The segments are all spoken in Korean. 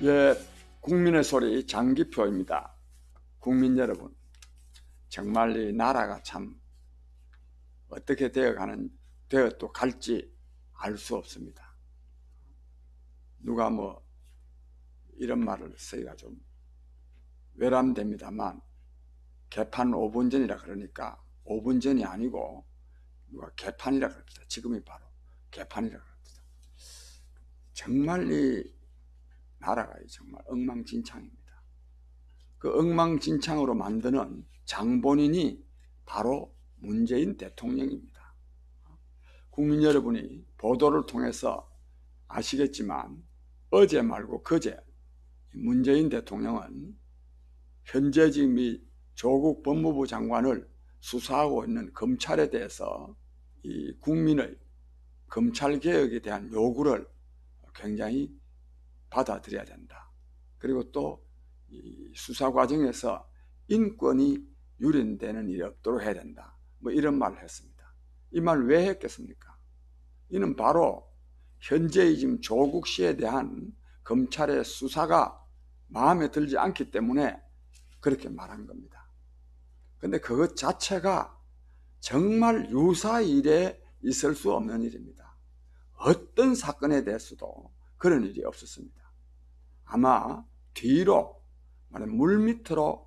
예, 국민의 소리 장기표입니다. 국민 여러분, 정말 이 나라가 참 어떻게 되어 또 갈지 알 수 없습니다. 누가 이런 말을 쓰기가 좀 외람됩니다만, 개판 5분 전이라 그러니까 5분 전이 아니고 누가 개판이라 그럽니다. 지금이 바로 개판이라 그럽니다. 정말 이 나라가 정말 엉망진창입니다. 그 엉망진창으로 만드는 장본인이 바로 문재인 대통령입니다. 국민 여러분이 보도를 통해서 아시겠지만 어제 말고 그제 문재인 대통령은 현재 지금 이 조국 법무부 장관을 수사하고 있는 검찰에 대해서 이 국민의 검찰개혁에 대한 요구를 굉장히 받아들여야 된다. 그리고 또 이 수사 과정에서 인권이 유린되는 일이 없도록 해야 된다. 이런 말을 했습니다. 이 말 왜 했겠습니까? 이는 바로 현재의 지금 조국 씨에 대한 검찰의 수사가 마음에 들지 않기 때문에 그렇게 말한 겁니다. 그런데 그것 자체가 정말 유사의 일에 있을 수 없는 일입니다. 어떤 사건에 대해서도 그런 일이 없었습니다. 아마 뒤로 물밑으로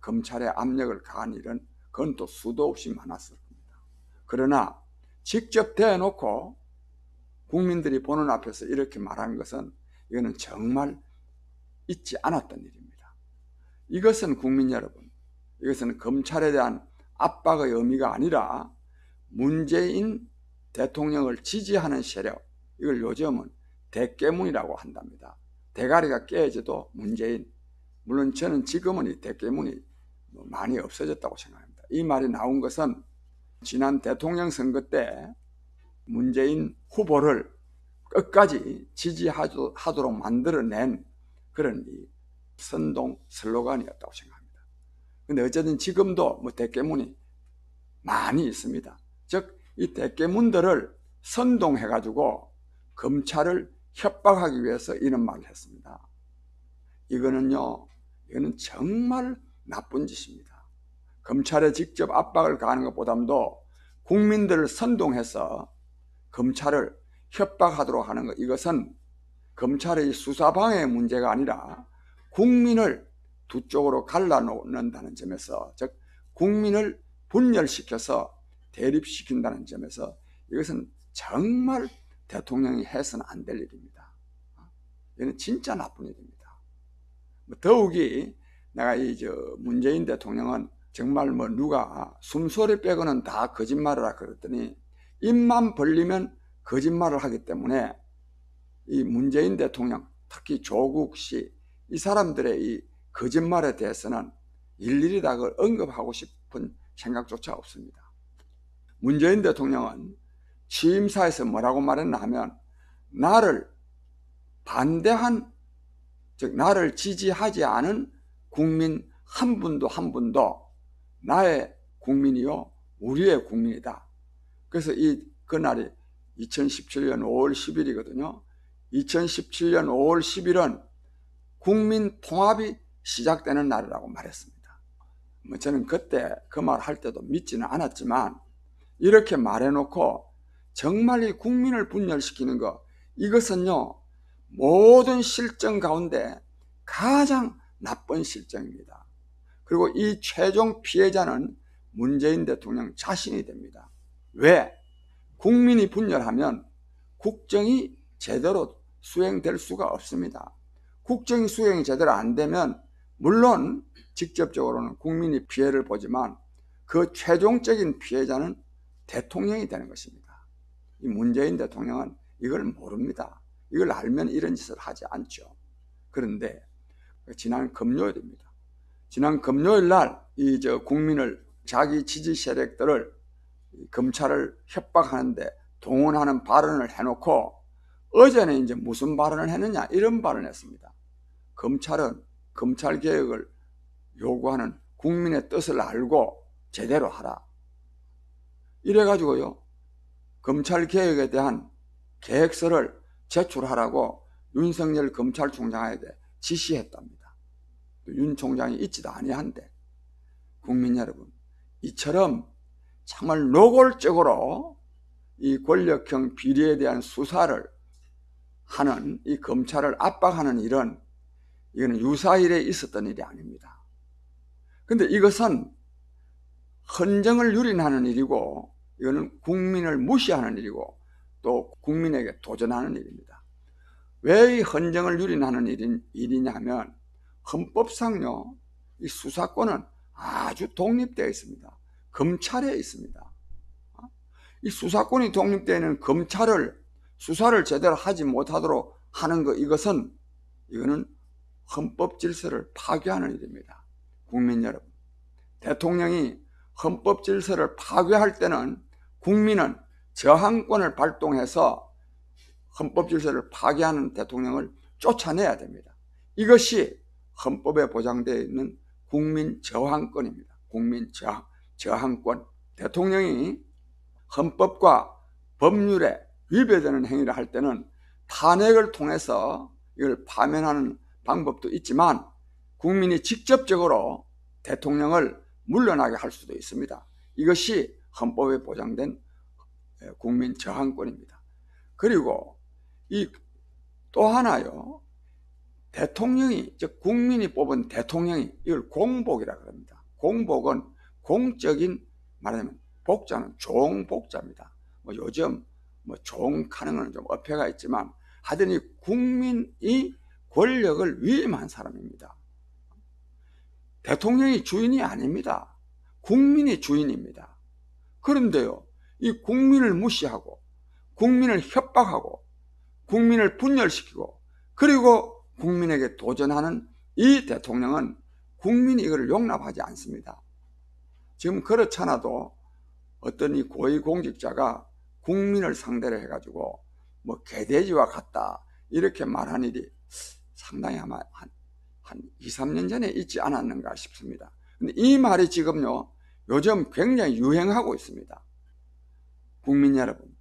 검찰에 압력을 가한 일은 그건 또 수도 없이 많았을 겁니다. 그러나 직접 대놓고 국민들이 보는 앞에서 이렇게 말한 것은 이거는 정말 있지 않았던 일입니다. 이것은 국민 여러분, 이것은 검찰에 대한 압박의 의미가 아니라 문재인 대통령을 지지하는 세력, 이걸 요즘은 대깨문이라고 한답니다. 대가리가 깨져도 문재인, 물론 저는 지금은 이 대깨문이 많이 없어졌다고 생각합니다. 이 말이 나온 것은 지난 대통령 선거 때 문재인 후보를 끝까지 지지하도록 만들어낸 그런 이 선동 슬로건이었다고 생각합니다. 근데 어쨌든 지금도 대깨문이 많이 있습니다. 즉, 이 대깨문들을 선동해가지고 검찰을 협박하기 위해서 이런 말을 했습니다. 이거는 정말 나쁜 짓입니다. 검찰에 직접 압박을 가하는 것보다도 국민들을 선동해서 검찰을 협박하도록 하는 것, 이것은 검찰의 수사방해의 문제가 아니라 국민을 두 쪽으로 갈라놓는다는 점에서, 즉 국민을 분열시켜서 대립시킨다는 점에서 이것은 정말 대통령이 해서는 안 될 일입니다. 이는 진짜 나쁜 일입니다. 더욱이 내가 문재인 대통령은 정말 누가 숨소리 빼고는 다 거짓말을 하라 그랬더니 입만 벌리면 거짓말을 하기 때문에 이 문재인 대통령, 특히 조국 씨, 이 사람들의 이 거짓말에 대해서는 일일이 다 그걸 언급하고 싶은 생각조차 없습니다. 문재인 대통령은 취임사에서 뭐라고 말했나 하면, 나를 반대한, 즉 나를 지지하지 않은 국민 한 분도 나의 국민이요 우리의 국민이다. 그래서 그날이 2017년 5월 10일이거든요. 2017년 5월 10일은 국민 통합이 시작되는 날이라고 말했습니다. 저는 그때 그 말 할 때도 믿지는 않았지만, 이렇게 말해놓고 정말 이 국민을 분열시키는 것, 이것은요 모든 실정 가운데 가장 나쁜 실정입니다. 그리고 이 최종 피해자는 문재인 대통령 자신이 됩니다. 왜? 국민이 분열하면 국정이 제대로 수행될 수가 없습니다. 국정이 수행이 제대로 안 되면 물론 직접적으로는 국민이 피해를 보지만 그 최종적인 피해자는 대통령이 되는 것입니다. 이 문재인 대통령은 이걸 모릅니다. 이걸 알면 이런 짓을 하지 않죠. 그런데 지난 금요일입니다. 지난 금요일 날 국민을, 자기 지지 세력들을 검찰을 협박하는데 동원하는 발언을 해놓고, 어제는 이제 무슨 발언을 했느냐, 이런 발언을 했습니다. 검찰은 검찰개혁을 요구하는 국민의 뜻을 알고 제대로 하라. 이래가지고요 검찰개혁에 대한 계획서를 제출하라고 윤석열 검찰총장에게 지시했답니다. 윤 총장이 있지도 아니한데, 국민 여러분, 이처럼 정말 노골적으로 이 권력형 비리에 대한 수사를 하는, 이 검찰을 압박하는 일은 이거는 유사일에 있었던 일이 아닙니다. 근데 이것은 헌정을 유린하는 일이고, 이거는 국민을 무시하는 일이고, 또 국민에게 도전하는 일입니다. 왜 이 헌정을 유린하는 일이냐면, 헌법상요, 이 수사권은 아주 독립되어 있습니다. 검찰에 있습니다. 이 수사권이 독립되어 있는 검찰을 수사를 제대로 하지 못하도록 하는 것, 이거는 헌법 질서를 파괴하는 일입니다. 국민 여러분, 대통령이 헌법 질서를 파괴할 때는 국민은 저항권을 발동해서 헌법 질서를 파괴하는 대통령을 쫓아내야 됩니다. 이것이 헌법에 보장되어 있는 국민 저항권입니다. 국민 저항권. 대통령이 헌법과 법률에 위배되는 행위를 할 때는 탄핵을 통해서 이걸 파면하는 방법도 있지만, 국민이 직접적으로 대통령을 물러나게 할 수도 있습니다. 이것이 헌법에 보장된 국민 저항권입니다. 그리고 또 하나요, 대통령이, 즉 국민이 뽑은 대통령이, 이걸 공복이라 그럽니다. 공복은 공적인, 말하자면 복자는 종복자입니다. 요즘 종하는 건 좀 어폐가 있지만, 하여튼 국민이 권력을 위임한 사람입니다. 대통령이 주인이 아닙니다. 국민이 주인입니다. 그런데요, 이 국민을 무시하고, 국민을 협박하고, 국민을 분열시키고, 그리고 국민에게 도전하는 이 대통령은 국민이 이걸 용납하지 않습니다. 지금 그렇잖아도 어떤 이 고위공직자가 국민을 상대로 해가지고 개돼지와 같다 이렇게 말한 일이 상당히 아마 한 2, 3년 전에 있지 않았는가 싶습니다. 근데 이 말이 지금요, 요즘 굉장히 유행하고 있습니다. 국민 여러분,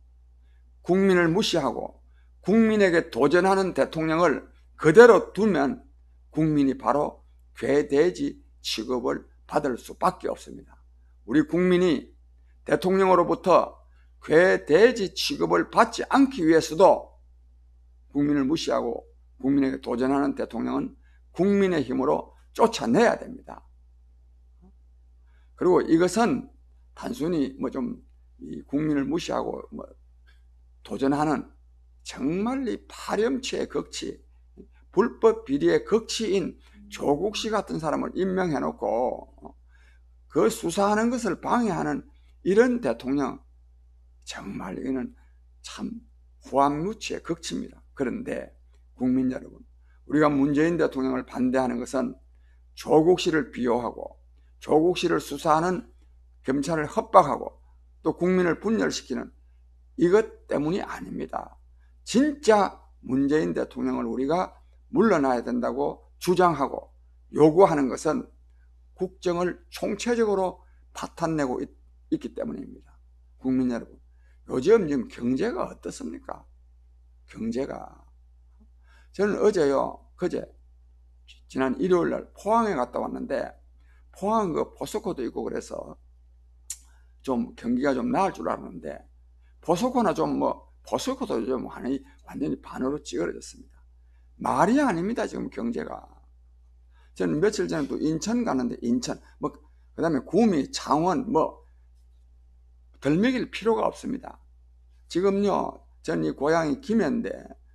국민을 무시하고 국민에게 도전하는 대통령을 그대로 두면 국민이 바로 괴돼지 취급을 받을 수밖에 없습니다. 우리 국민이 대통령으로부터 괴돼지 취급을 받지 않기 위해서도 국민을 무시하고 국민에게 도전하는 대통령은 국민의 힘으로 쫓아내야 됩니다. 그리고 이것은 단순히 이 국민을 무시하고 도전하는 정말 이 파렴치의 극치, 불법 비리의 극치인 조국 씨 같은 사람을 임명해 놓고 그 수사하는 것을 방해하는 이런 대통령, 정말 이거는 참 후한무치의 극치입니다. 그런데 국민 여러분, 우리가 문재인 대통령을 반대하는 것은 조국 씨를 비호하고 조국 씨를 수사하는 검찰을 협박하고 또 국민을 분열시키는 이것 때문이 아닙니다. 진짜 문재인 대통령을 우리가 물러나야 된다고 주장하고 요구하는 것은 국정을 총체적으로 파탄내고 있기 때문입니다. 국민 여러분, 요즘 지금 경제가 어떻습니까? 경제가. 저는 그제 지난 일요일 날 포항에 갔다 왔는데, 포항 포스코도 있고 그래서 좀 경기가 좀 나을 줄 알았는데, 포스코나 포스코도 좀 완전히 반으로 찌그러졌습니다. 말이 아닙니다, 지금 경제가. 저는 며칠 전에 또 인천 갔는데, 인천, 그 다음에 구미, 창원, 덜 먹일 필요가 없습니다. 지금요, 저는 이 고향이 김해인데,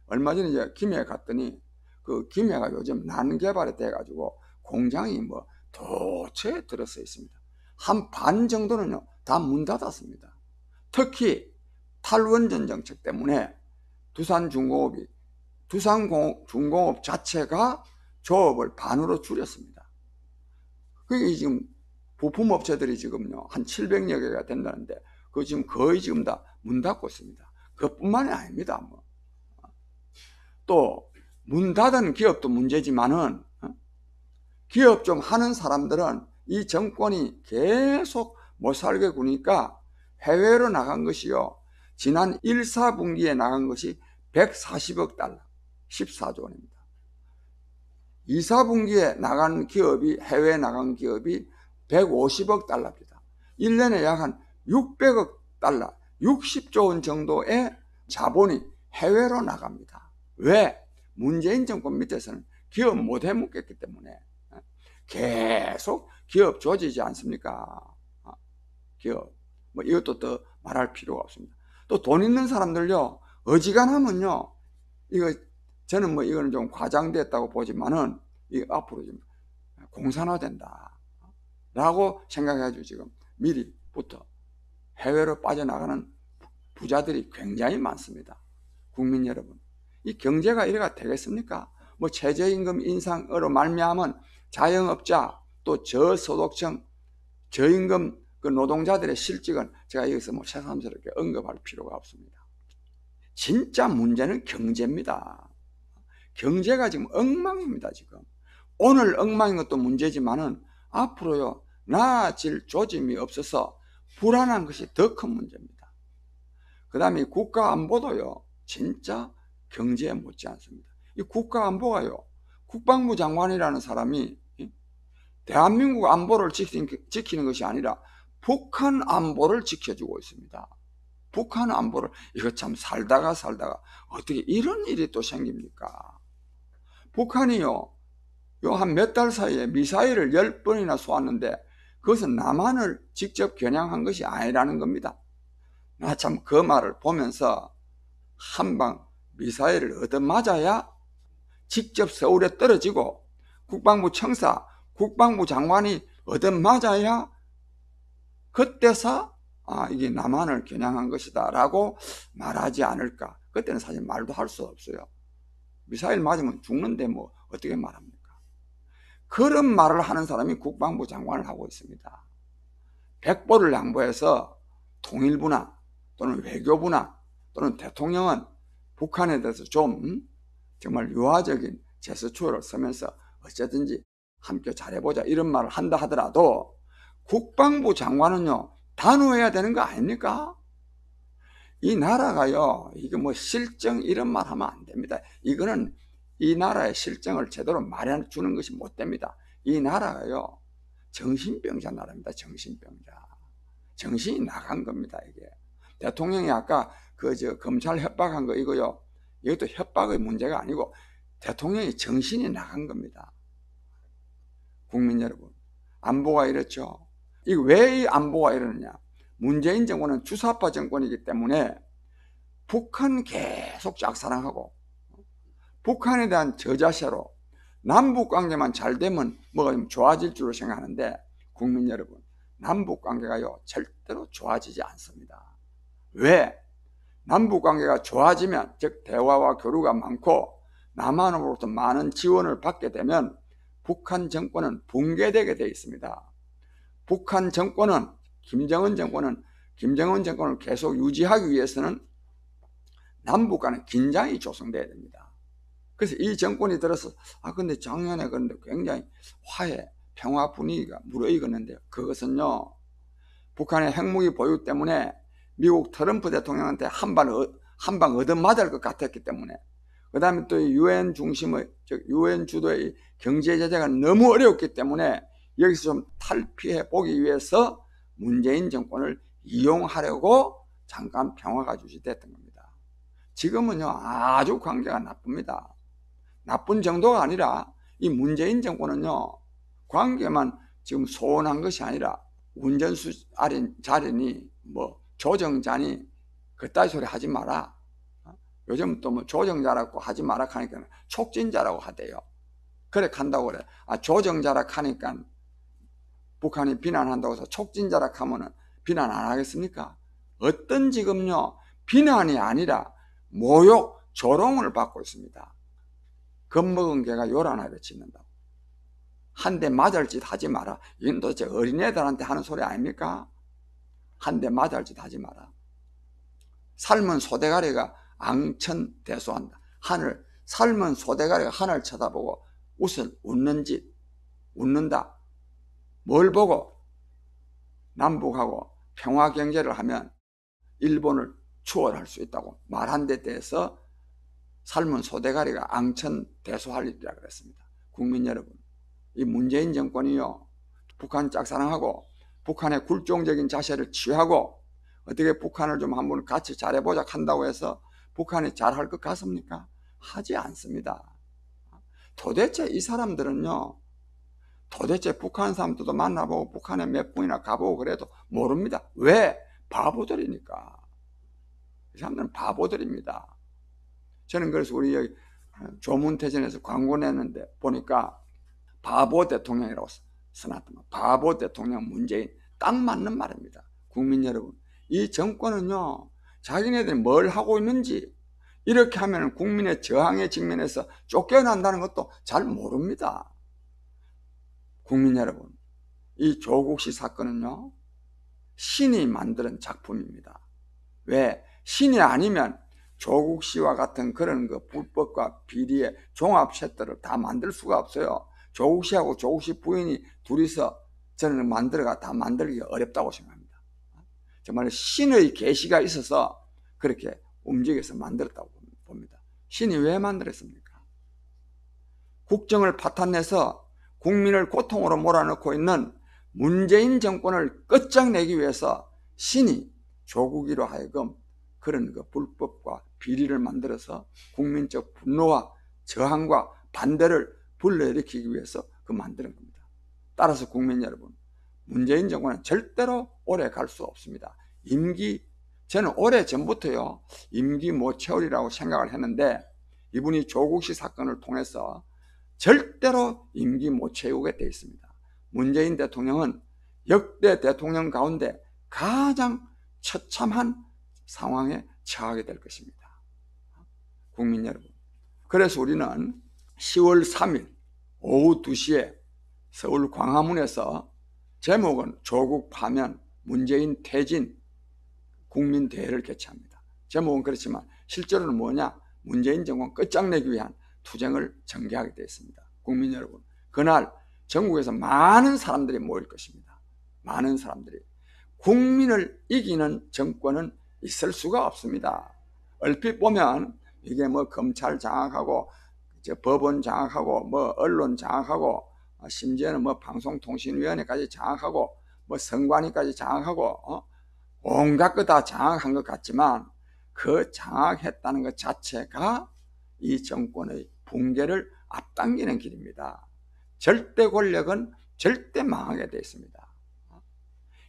얼마 전에 이제 김해에 갔더니, 그 김해가 요즘 난개발이 돼가지고, 공장이 도처에 들어서 있습니다. 한 반 정도는요, 다 문 닫았습니다. 특히, 탈원전 정책 때문에 두산중공업 자체가 조업을 반으로 줄였습니다. 그게 지금 부품업체들이 지금요, 한 700여 개가 된다는데, 그 지금 거의 지금 다 문 닫고 있습니다. 그것뿐만이 아닙니다. 또, 문 닫은 기업도 문제지만은, 기업 좀 하는 사람들은 이 정권이 계속 못 살게 구니까 해외로 나간 것이요, 지난 1, 4분기에 나간 것이 140억 달러, 14조 원입니다. 2, 4분기에 나간 기업이, 해외에 나간 기업이 150억 달러입니다. 1년에 약 한 600억 달러, 60조 원 정도의 자본이 해외로 나갑니다. 왜? 문재인 정권 밑에서는 기업 못 해먹겠기 때문에 계속 기업 조지지 않습니까? 기업. 뭐 이것도 더 말할 필요가 없습니다. 또 돈 있는 사람들요, 어지간하면요, 이거 저는 뭐 이거는 좀 과장됐다고 보지만은 이 앞으로 좀 공산화된다 라고 생각해가지고 지금 미리부터 해외로 빠져나가는 부자들이 굉장히 많습니다. 국민 여러분, 이 경제가 이래가 되겠습니까? 뭐 최저임금 인상으로 말미암은 자영업자 또 저소득층 저임금 그 노동자들의 실직은 제가 여기서 뭐 새삼스럽게 언급할 필요가 없습니다. 진짜 문제는 경제입니다. 경제가 지금 엉망입니다. 지금 오늘 엉망인 것도 문제지만은 앞으로요 나아질 조짐이 없어서 불안한 것이 더 큰 문제입니다. 그 다음에 국가 안보도요 진짜 경제에 못지 않습니다. 이 국가 안보가요, 국방부 장관이라는 사람이 대한민국 안보를 지키는 것이 아니라 북한 안보를 지켜주고 있습니다. 북한 안보를, 이거 참 살다가 어떻게 이런 일이 또 생깁니까? 북한이요, 요 한 몇 달 사이에 미사일을 10번이나 쏘았는데 그것은 남한을 직접 겨냥한 것이 아니라는 겁니다. 나 참 그 말을 보면서 한방 미사일을 얻어맞아야 직접 서울에 떨어지고 국방부 청사, 국방부 장관이 얻어맞아야 그때서 이게 남한을 겨냥한 것이다 라고 말하지 않을까. 그때는 사실 말도 할 수 없어요. 미사일 맞으면 죽는데 뭐 어떻게 말합니까? 그런 말을 하는 사람이 국방부 장관을 하고 있습니다. 백보를 양보해서 통일부나 또는 외교부나 또는 대통령은 북한에 대해서 좀 정말 유화적인 제스처를 쓰면서 어쨌든지 함께 잘해보자 이런 말을 한다 하더라도 국방부 장관은요 단호해야 되는 거 아닙니까? 이 나라가요 이게 뭐 실정 이런 말 하면 안 됩니다. 이거는 이 나라의 실정을 제대로 말해 주는 것이 못 됩니다. 이 나라가요 정신병자 나라입니다. 정신병자. 정신이 나간 겁니다. 이게 대통령이 아까 검찰 협박한 거 이거요, 이것도 협박의 문제가 아니고 대통령이 정신이 나간 겁니다. 국민 여러분, 안보가 이렇죠. 이거 왜 이 안보가 이러느냐? 문재인 정권은 주사파 정권이기 때문에 북한 계속 짝사랑하고 북한에 대한 저자세로 남북관계만 잘 되면 뭐가 좀 좋아질 줄로 생각하는데 국민 여러분, 남북관계가요 절대로 좋아지지 않습니다. 왜? 남북관계가 좋아지면, 즉 대화와 교류가 많고 남한으로부터 많은 지원을 받게 되면 북한 정권은 붕괴되게 되어 있습니다. 북한 정권은 김정은 정권을 계속 유지하기 위해서는 남북 간의 긴장이 조성돼야 됩니다. 그래서 이 정권이 들어서 근데 작년에 그런데 굉장히 화해, 평화 분위기가 무르익었는데요. 그것은요 북한의 핵무기 보유 때문에 미국 트럼프 대통령한테 한 방 얻어맞을 것 같았기 때문에, 그 다음에 또 유엔 중심의, 즉 유엔 주도의 경제 제재가 너무 어려웠기 때문에 여기서 좀 탈피해 보기 위해서 문재인 정권을 이용하려고 잠깐 평화가 유지됐던 겁니다. 지금은요 아주 관계가 나쁩니다. 나쁜 정도가 아니라 이 문재인 정권은요 관계만 지금 소원한 것이 아니라 운전자리니 뭐 조정자니 그따위 소리 하지 마라. 요즘 또 뭐 조정자라고 하지 마라 하니까 촉진자라고 하대요. 그래 간다고 그래. 조정자라 하니까 북한이 비난한다고 해서 촉진자라 하면은 비난 안 하겠습니까? 어떤 지금요 비난이 아니라 모욕, 조롱을 받고 있습니다. 겁먹은 개가 요란하게 짖는다고. 한 대 맞을 짓 하지 마라. 이건 도대체 어린애들한테 하는 소리 아닙니까? 한 대 맞을 짓 하지 마라. 삶은 소대가리가 앙천대소한다. 삶은 소대가리가 하늘 쳐다보고 웃는 짓, 웃는다. 뭘 보고? 남북하고 평화 경제를 하면 일본을 추월할 수 있다고 말한 데 대해서 삶은 소대가리가 앙천대소할 일이라 그랬습니다. 국민 여러분, 이 문재인 정권이요, 북한 짝사랑하고 북한의 굴종적인 자세를 취하고 어떻게 북한을 좀 한번 같이 잘해보자 한다고 해서 북한이 잘할 것 같습니까? 하지 않습니다. 도대체 이 사람들은요, 도대체 북한 사람들도 만나보고 북한에 몇 분이나 가보고 그래도 모릅니다. 왜? 바보들이니까. 이 사람들은 바보들입니다. 저는 그래서 우리 여기 조문태전에서 광고 냈는데 보니까 바보 대통령이라고 써놨더만. 바보 대통령 문재인. 딱 맞는 말입니다. 국민 여러분, 이 정권은요, 자기네들이 뭘 하고 있는지 이렇게 하면 국민의 저항에 직면해서 쫓겨난다는 것도 잘 모릅니다. 국민 여러분, 이 조국 씨 사건은요, 신이 만드는 작품입니다. 왜? 신이 아니면 조국 씨와 같은 그런 그 불법과 비리의 종합 세트를 다 만들 수가 없어요. 조국 씨하고 조국 씨 부인이 둘이서 저는 다 만들기 어렵다고 생각합니다. 정말 신의 계시가 있어서 그렇게 움직여서 만들었다고 봅니다. 신이 왜 만들었습니까? 국정을 파탄내서 국민을 고통으로 몰아넣고 있는 문재인 정권을 끝장내기 위해서 신이 조국이로 하여금 그런 그 불법과 비리를 만들어서 국민적 분노와 저항과 반대를 불러일으키기 위해서 그 만드는 겁니다. 따라서 국민 여러분, 문재인 정권은 절대로 오래 갈 수 없습니다. 저는 오래전부터요, 임기 못 채우리라고 생각을 했는데 이분이 조국 씨 사건을 통해서 절대로 임기 못 채우게 돼 있습니다. 문재인 대통령은 역대 대통령 가운데 가장 처참한 상황에 처하게 될 것입니다. 국민 여러분, 그래서 우리는 10월 3일 오후 2시에 서울 광화문에서 제목은 조국 파면 문재인 퇴진 국민대회를 개최합니다. 제목은 그렇지만 실제로는 뭐냐? 문재인 정권 끝장내기 위한 투쟁을 전개하게 되어 있습니다. 국민 여러분, 그날 전국에서 많은 사람들이 모일 것입니다. 많은 사람들이. 국민을 이기는 정권은 있을 수가 없습니다. 얼핏 보면 이게 뭐 검찰 장악하고 법원 장악하고 뭐 언론 장악하고 심지어는 뭐 방송통신위원회까지 장악하고 뭐 선관위까지 장악하고 온갖 거 다 장악한 것 같지만 그 장악했다는 것 자체가 이 정권의 붕괴를 앞당기는 길입니다. 절대 권력은 절대 망하게 되어 있습니다.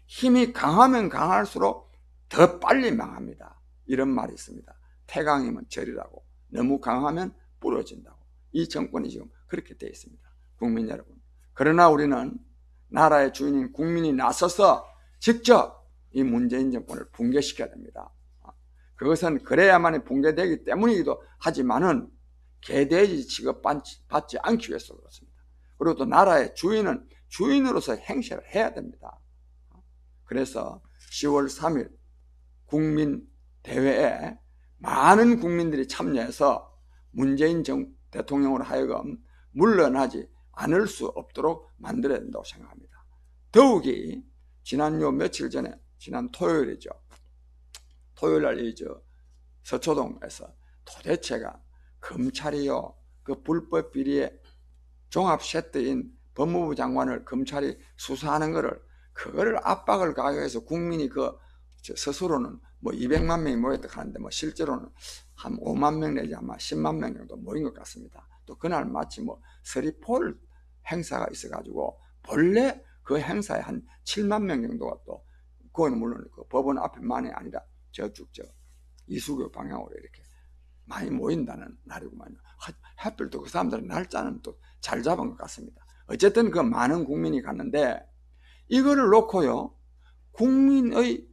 힘이 강하면 강할수록 더 빨리 망합니다. 이런 말이 있습니다. 태강이면 절이라고. 너무 강하면 부러진다고. 이 정권이 지금 그렇게 되어 있습니다. 국민 여러분, 그러나 우리는 나라의 주인인 국민이 나서서 직접 이 문재인 정권을 붕괴시켜야 됩니다. 그것은 그래야만이 붕괴되기 때문이기도 하지만은 개돼지 취급받지 않기 위해서 그렇습니다. 그리고 또 나라의 주인은 주인으로서 행세를 해야 됩니다. 그래서 10월 3일 국민대회에 많은 국민들이 참여해서 문재인 대통령으로 하여금 물러나지 않을 수 없도록 만들어야 된다고 생각합니다. 더욱이 지난 며칠 전에, 지난 토요일이죠. 토요일날 서초동에서 도대체가 검찰이요, 그 불법 비리의 종합 세트인 법무부 장관을 검찰이 수사하는 그거를 압박을 가해서 국민이 스스로는 뭐 200만 명이 모였다 하는데 뭐 실제로는 한 5만 명 내지 아마 10만 명 정도 모인 것 같습니다. 또 그날 마치 뭐 서리폴 행사가 있어가지고 본래 그 행사에 한 7만 명 정도가 또 그건 물론 그 법원 앞에만이 아니라 저쪽 이수교 방향으로 이렇게 많이 모인다는 날이구만요. 하필 또 그 사람들은 날짜는 또 잘 잡은 것 같습니다. 어쨌든 그 많은 국민이 갔는데 이거를 놓고요, 국민의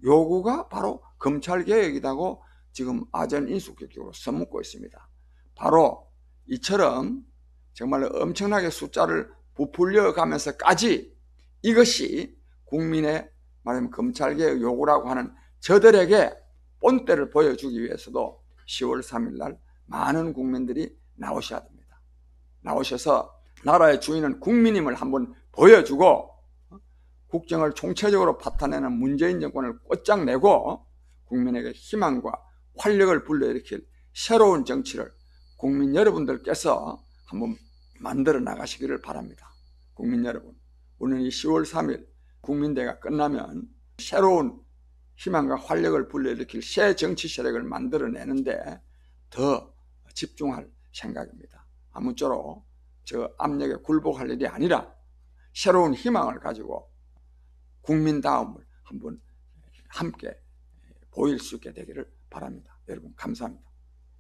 요구가 바로 검찰개혁이라고 지금 아전인수격적으로 써먹고 있습니다. 바로 이처럼 정말 엄청나게 숫자를 부풀려 가면서까지 이것이 국민의 말하자면 검찰개혁 요구라고 하는 저들에게 본때를 보여주기 위해서도 10월 3일 날 많은 국민들이 나오셔야 됩니다. 나오셔서 나라의 주인은 국민임을 한번 보여주고 국정을 총체적으로 파탄내는 문재인 정권을 끝장내고 국민에게 희망과 활력을 불러일으킬 새로운 정치를 국민 여러분들께서 한번 만들어 나가시기를 바랍니다. 국민 여러분, 우리는 이 10월 3일 국민대회가 끝나면 새로운 희망과 활력을 불러일으킬 새 정치 세력을 만들어내는데 더 집중할 생각입니다. 아무쪼록 저 압력에 굴복할 일이 아니라 새로운 희망을 가지고 국민다움을 한번 함께 보일 수 있게 되기를 바랍니다. 여러분 감사합니다.